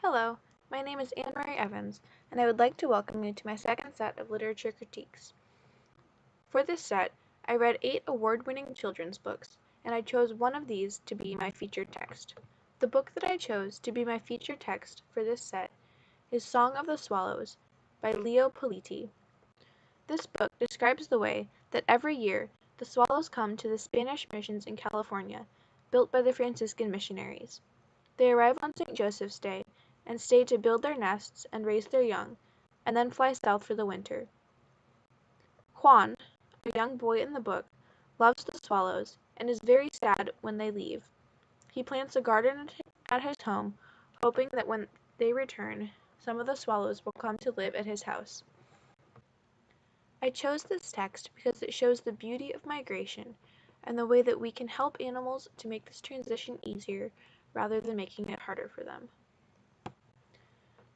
Hello, my name is Anne-Marie Evans, and I would like to welcome you to my second set of literature critiques. For this set, I read 8 award-winning children's books, and I chose one of these to be my featured text. The book that I chose to be my featured text for this set is Song of the Swallows by Leo Politi. This book describes the way that every year the swallows come to the Spanish missions in California, built by the Franciscan missionaries. They arrive on St. Joseph's Day and stay to build their nests and raise their young, and then fly south for the winter. Juan, a young boy in the book, loves the swallows and is very sad when they leave. He plants a garden at his home, hoping that when they return, some of the swallows will come to live at his house. I chose this text because it shows the beauty of migration and the way that we can help animals to make this transition easier rather than making it harder for them.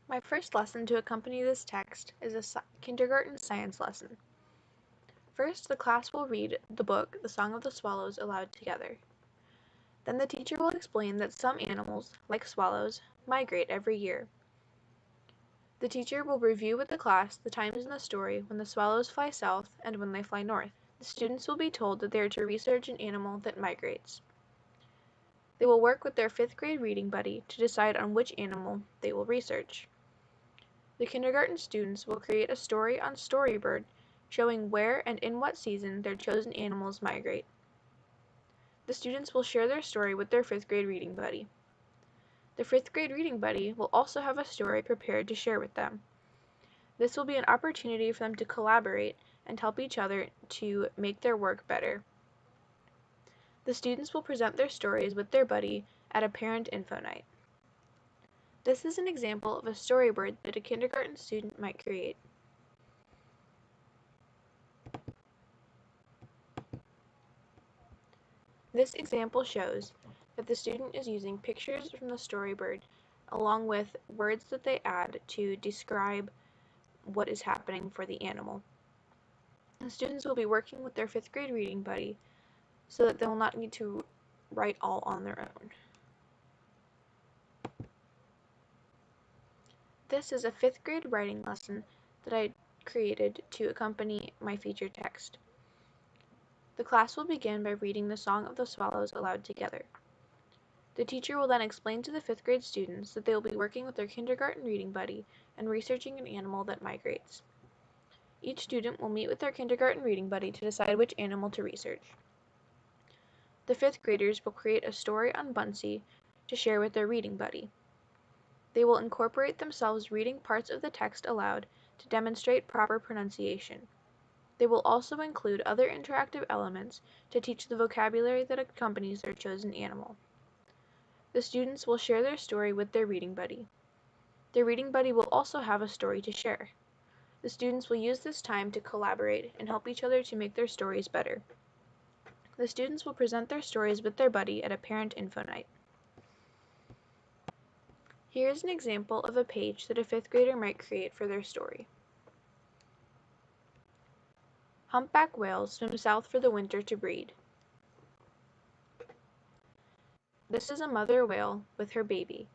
My first lesson to accompany this text is a kindergarten science lesson. First, the class will read the book, The Song of the Swallows, aloud together. Then the teacher will explain that some animals, like swallows, migrate every year. The teacher will review with the class the times in the story when the swallows fly south and when they fly north. The students will be told that they are to research an animal that migrates. They will work with their 5th grade reading buddy to decide on which animal they will research. The kindergarten students will create a story on Storybird showing where and in what season their chosen animals migrate. The students will share their story with their 5th grade reading buddy. The 5th grade reading buddy will also have a story prepared to share with them. This will be an opportunity for them to collaborate and help each other to make their work better. The students will present their stories with their buddy at a parent info night. This is an example of a storyboard that a kindergarten student might create. This example shows that the student is using pictures from the storyboard along with words that they add to describe what is happening for the animal. The students will be working with their 5th grade reading buddy so that they will not need to write all on their own. This is a 5th grade writing lesson that I created to accompany my featured text. The class will begin by reading the Song of the Swallows aloud together. The teacher will then explain to the 5th grade students that they will be working with their kindergarten reading buddy and researching an animal that migrates. Each student will meet with their kindergarten reading buddy to decide which animal to research. The 5th graders will create a story on Bunsey to share with their reading buddy. They will incorporate themselves reading parts of the text aloud to demonstrate proper pronunciation. They will also include other interactive elements to teach the vocabulary that accompanies their chosen animal. The students will share their story with their reading buddy. Their reading buddy will also have a story to share. The students will use this time to collaborate and help each other to make their stories better. The students will present their stories with their buddy at a parent info night. Here is an example of a page that a 5th grader might create for their story. Humpback whales swim south for the winter to breed. This is a mother whale with her baby.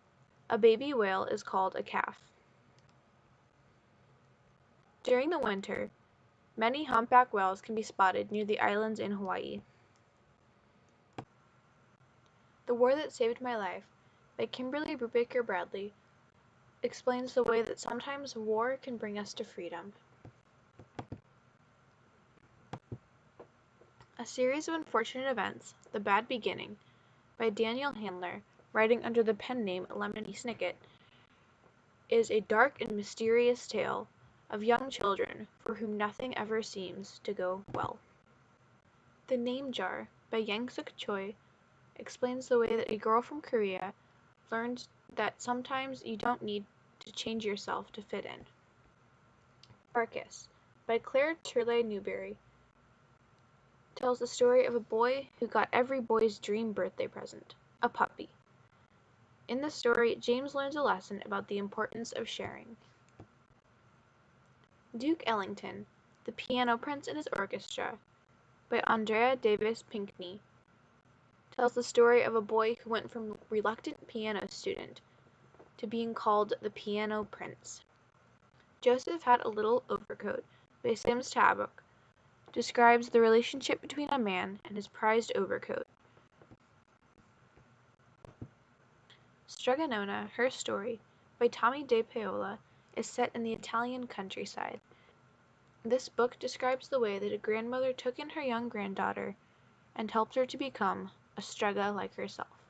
A baby whale is called a calf. During the winter, many humpback whales can be spotted near the islands in Hawaii. The War That Saved My Life by Kimberly Brubaker Bradley explains the way that sometimes war can bring us to freedom. A Series of Unfortunate Events, The Bad Beginning, by Daniel Handler, writing under the pen name Lemony Snicket, is a dark and mysterious tale of young children for whom nothing ever seems to go well. The Name Jar by Yang Suk Choi explains the way that a girl from Korea learns that sometimes you don't need to change yourself to fit in. Arcus by Claire Turley Newberry tells the story of a boy who got every boy's dream birthday present, a puppy. In the story, James learns a lesson about the importance of sharing. Duke Ellington, The Piano Prince and His Orchestra, by Andrea Davis Pinkney, tells the story of a boy who went from reluctant piano student to being called the Piano Prince. Joseph Had a Little Overcoat by Sims Tabbock describes the relationship between a man and his prized overcoat. Stregonona, Her Story by Tommy De Paola is set in the Italian countryside. This book describes the way that a grandmother took in her young granddaughter and helped her to become a strega like herself.